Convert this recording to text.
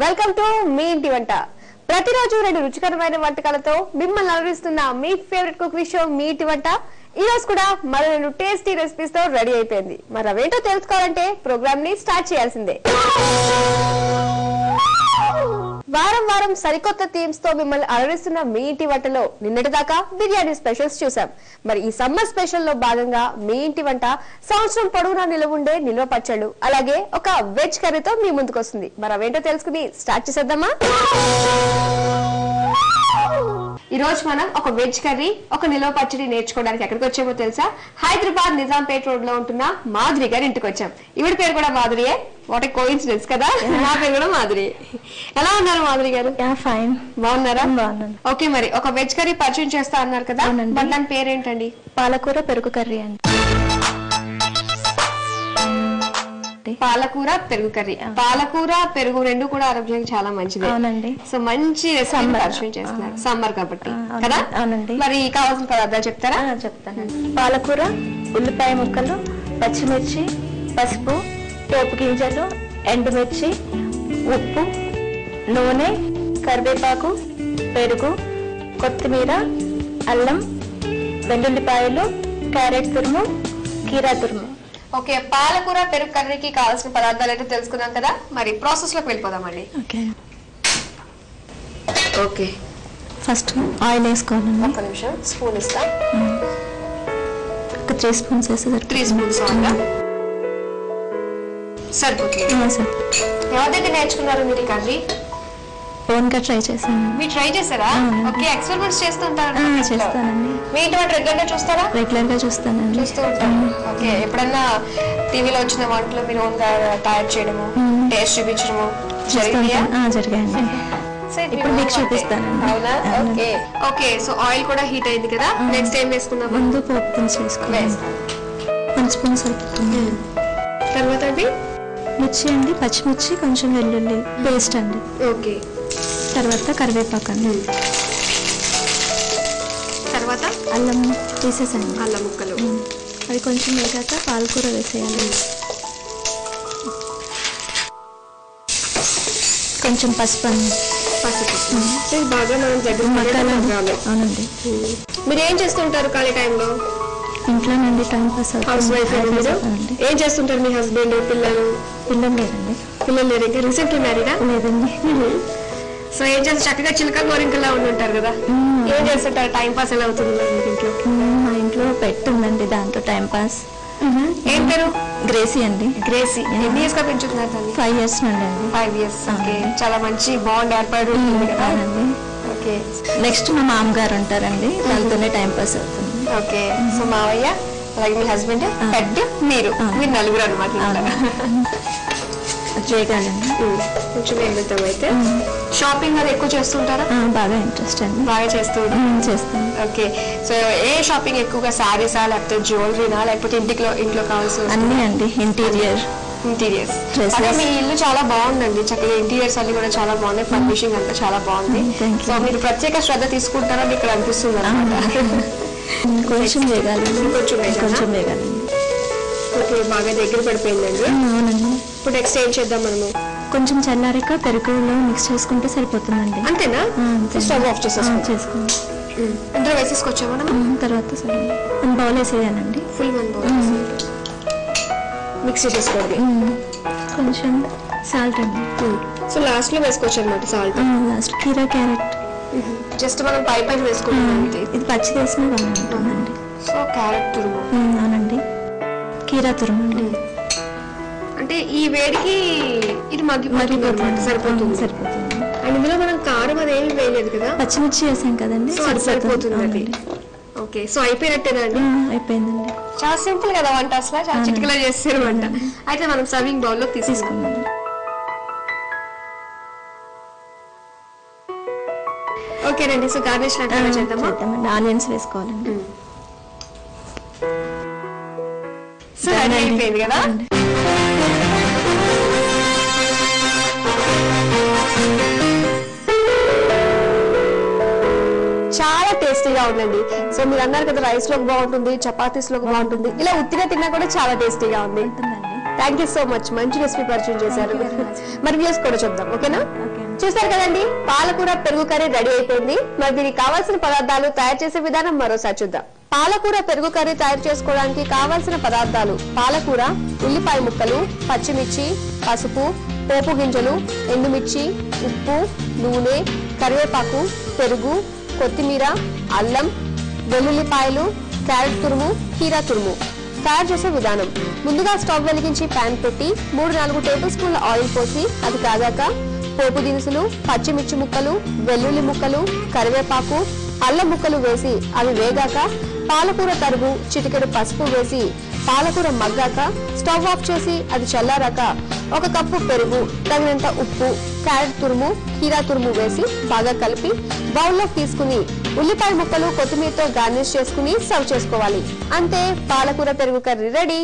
Welcome to me ఇంటి వంట. ప్రతిరోజు రెండు రుచికరమైన వంటకాలతో మిమ్మల్ని అలరిస్తున్న మీ ఫేవరెట్ కుకింగ్ షో మీ ఇంటి వంట ఈ రోజు కూడా మరో రెండు టేస్టీ రెసిపీస్ తో రెడీ అయిపోయింది. మరి అవేంటో తెలుసుకోవాలంటే ప్రోగ్రామ్ ని స్టార్ట్ చేయాల్సిందే. వారం వారం సరికొత్త థీమ్స్ తో మిమ్మల్ని అలరిస్తున్న మీ ఇంటి వంటలో నిన్నటి దాకా బిర్యానీ స్పెషల్స్ చూసాం. మరి ఈ సమ్మర్ స్పెషల్ లో భాగంగా మీ ఇంటి వంట సంవత్సరం పొడవునా నిలవుండే నిల్వ పచ్చళ్ళు అలాగే ఒక వెజ్ కర్రీతో మీ ముందుకు వస్తుంది. మరి అవేంటో తెలుసుకుని స్టార్ట్ చేసేద్దామా? ఈ రోజు మనం ఒక వెజ్ కర్రీ ఒక నిల్వ పచ్చడి నేర్చుకోవడానికి ఎక్కడికి వచ్చామో తెలుసా? హైదరాబాద్ నిజాంపేట్ రోడ్ లో ఉంటున్న మాధురి గారి ఇంటికి వచ్చాం. ఈవిడ పేరు కూడా మాధురియే. వాట్ ఏ కోఇన్సిడెన్స్ కదా, నా పేరు కూడా మాధురి. ఎలా ఉన్నారు మాధురి గారు? ఫైన్. బాగున్నారా? బాగున్నాను. ఓకే, మరి ఒక వెజ్ కర్రీ పరిచయం చేస్తా అన్నారు కదా, మరి దాని పేరేంటండి? పాలకూర పెరుగు కర్రీ అండి. పాలకూర పెరుగు కర్రీ. పాలకూర పెరుగు రెండు కూడా ఆరోగ్యానికి చాలా మంచిది. అవునండి. సో మంచి రెసిపీ పరిచయం చేస్తున్నారు సమ్మర్ కాబట్టి కదా. అవునండి. మరి కావాల్సిన పదార్థాలు చెప్తారా? చెప్తానండి. పాలకూర, ఉల్లిపాయ ముక్కలు, పచ్చిమిర్చి, పసుపు, పోపు గింజలు, ఎండుమిర్చి, ఉప్పు, నూనె, కరివేపాకు, పెరుగు, కొత్తిమీర, అల్లం, వెల్లుల్లిపాయలు, క్యారెట్ తురుము, కీరా తురుము. ఓకే, పాలకూర పెరుగు కర్రీకి కావాల్సిన పదార్థాలు అయితే తెలుసుకున్నాం కదా, మరి ప్రాసెస్ లోకి వెళ్ళిపోదామండి. ఓకే, ఫస్ట్ ఆయిల్ వేసుకోవాలండి. ఒక్క నిమిషం, స్పూన్ ఇస్తా. ఒక 3 స్పూన్స్ వేస్తే 3 స్పూన్స్ ఆయిల్ సరిపోతుంది. సార్, ఎవరి దగ్గర నేర్చుకున్నారు మీరు ఈ కర్రీ? ఓన్ గా ట్రై చేశాను. మీరు ట్రై చేశారా? ఓకే, ఎక్స్పెరిమెంట్స్ చేస్తూ ఉంటారు? చేస్తానండి. మీ ఇంటి వంట రెగ్యులర్ గా చూస్తారా? రెగ్యులర్ గా చూస్తానండి. చూస్తూ ఉంటాను. ఓకే, ఎప్పుడన్నా టీవీలో వచ్చిన వంటలు మీరు ఓన్ గా తయారు చేయడము, టేస్ట్ చూపించడము జరిగాయండి. ఇప్పుడు మీకు చూపిస్తానండి. అవునా? Okay okay. సో ఆయిల్ కూడా హీట్ అయింది కదా, నెక్స్ట్ ఏం వేసుకుందాం? ముందు పోపు దినుసులు వేసుకోవాలి. 1 స్పూన్ సరిపోతుంది. తర్వాత అండి మిర్చి అండి, పచ్చిమిర్చి, కొంచెం వెల్లుల్లి పేస్ట్ అండి. ఓకే, తర్వాత కరివేపాకు అండి. తర్వాత అల్లం తీసేసండి. అల్లం ముక్కలు. అది కొంచెం వేగాక పాలకూర వేసేయాలి. కొంచెం పసుపు అండి. పసుపు బాగా మనం దగ్గర మసాలా. అవునండి. మీరు ఏం చేస్తుంటారు ఖాళీ టైంలో? ఇంట్లో నుండి టైం పాస్ హౌస్ వైఫ్. ఏం చేస్తుంటారు? మీ హస్బెండ్, పిల్లలు? పిల్లలు లేదండి. పిల్లలు లేరు. ఇంకా రీసెంట్లీ మ్యారీడా? లేదండి. సో ఏం చేస్తారు? చక్కగా చిలక గోరింకల్లా ఉండి ఉంటారు కదా, ఏం చేస్తుంటారు? టైం పాస్ ఎలా అవుతుంది ఇంట్లో? మా ఇంట్లో పెట్ ఉందండి, దాంతో టైం పాస్. ఏం పేరు? గ్రేసీ అండి. గ్రేసీ. ఎన్ని ఇయర్స్ గా పెంచుతున్నారు దాన్ని? 5 ఇయర్స్ నుండి అండి. 5 ఇయర్స్. ఓకే, చాలా మంచి బాండ్ ఏర్పడి ఉంటుంది కదా. ఓకే, నెక్స్ట్ మా మామగారు ఉంటారండి, దాంతోనే టైం పాస్ అవుతుంది. ఓకే, సో మావయ్య అలాగే మీ హస్బెండ్, పెద్ద మీరు నలుగురు అనమాట. చేయగలండి. కొంచెం వెళ్తాం. అయితే షాపింగ్ అది ఎక్కువ చేస్తుంటారా? బాగా ఇంట్రెస్ట్ అండి. బాగా చేస్తాను. ఓకే, సో ఏ షాపింగ్ ఎక్కువగా? శారీసా, లేకపోతే జ్యువెలరీనా, లేకపోతే ఇంట్లో కావాల్సిన అన్ని అండి? ఇంటీరియర్స్. మీ ఇల్లు చాలా బాగుందండి, చక్కగా ఇంటీరియర్స్ అన్ని కూడా చాలా బాగున్నాయి, ఫర్నిషింగ్ అంతా చాలా బాగుంది. సో మీరు ప్రత్యేక శ్రద్ధ తీసుకుంటారని ఇక్కడ అనిపిస్తుంది అనమాట. కొంచెం వేగాలి. కొంచెం వేగాలి. ఓకే, బాగా దగ్గర పడిపోయిందండి. అవునండి. ఇప్పుడు నెక్స్ట్ ఏం చేద్దాం మనము? కొంచెం చల్లారిక పెరుగులో మిక్స్ చేసుకుంటే సరిపోతుందండి. అంతేనా? స్టవ్ ఆఫ్ చేసుకోండి. ఇందులో వేసేసుకోవచ్చా మనం? తర్వాత సరే బౌల్ వేసేయాలండి. ఫుల్ 1 బౌల్ మిక్స్ చేసుకోండి. కొంచెం సాల్ట్ అండి. సో లాస్ట్ లో వేసుకోవచ్చు అనమాట సాల్ట్. లాస్ట్ కీరా, క్యారెట్ జస్ట్ మనం పైన వేసుకుంటాం. ఇది పచ్చి వేసినా బాగుంటుందండి. సో క్యారెట్ తురుము. అవునండి. కీరా తురుము అండి. అంటే ఈ వేడికి ఇది మగ్గిపోతుంది, సరిపోతుంది. అండ్ ఇందులో మనం కారం అదేమి వేయలేదు కదా, పచ్చిమిర్చి వేసాం కదండి, సరిపోతుంది. ఓకే, సో అయిపోయినట్టేనా అండి? అయిపోయిందండి. చాలా సింపుల్ కదా వంట, అసలు చాలా చిటికలా చేస్తారు వంట. అయితే మనం సర్వింగ్ బౌల్ లో తీసుకుందాం. ఓకేనండి, సో గార్నిష్ చేద్దామండి. ఆనియన్స్ వేసుకోవాలండి. సో రెడీ అయిపోయింది కదా. చాలా టేస్టీగా ఉందండి. సో మీరు అన్నారు కదా రైస్ లోకి బాగుంటుంది, చపాతీస్ లోకి బాగుంటుంది, ఇలా ఉత్తిగా తిన్నా కూడా చాలా టేస్టీగా ఉంది. థ్యాంక్ యూ సో మచ్, మంచి రెసిపీ పరిచయం చేశారు. మరి వ్యూస్ కూడా చూద్దాం, ఓకేనా? చూసారు కదండి, పాలకూర పెరుగు కర్రీ రెడీ అయిపోయింది. మరి దీనికి కావాల్సిన పదార్థాలు, తయారు చేసే విధానం మరోసారి చూద్దాం. పాలకూర పెరుగు కర్రీ తయారు చేసుకోవడానికి కావాల్సిన పదార్థాలు: పాలకూర, ఉల్లిపాయ ముక్కలు, పచ్చిమిర్చి, పసుపు, పోపు గింజలు, ఎండుమిర్చి, ఉప్పు, నూనె, కరివేపాకు, పెరుగు, కొత్తిమీర, అల్లం, వెల్లుల్లిపాయలు, క్యారెట్ తురుము, కీరా తురుము. తయారు చేసే విధానం: ముందుగా స్టవ్ వెలిగించి ప్యాన్ పెట్టి 3-4 టేబుల్ స్పూన్ల ఆయిల్ పోసి అది కాగాక పోపు దినుసులు, పచ్చిమిర్చి ముక్కలు, వెల్లుల్లి ముక్కలు, కరివేపాకు, అల్లం ముక్కలు వేసి అవి వేగాక పాలకూర తరుగు, చిటికెడు పసుపు వేసి పాలకూర మగ్గాక స్టవ్ ఆఫ్ చేసి అది చల్లారాక 1 కప్పు పెరుగు, తగినంత ఉప్పు, క్యారెట్ తురుము, కీరా తురుము వేసి బాగా కలిపి బౌల్లో తీసుకుని ఉల్లిపాయ ముక్కలు, కొత్తిమీరతో గార్నిష్ చేసుకుని సర్వ్ చేసుకోవాలి. అంతే, పాలకూర పెరుగు కర్రీ రెడీ.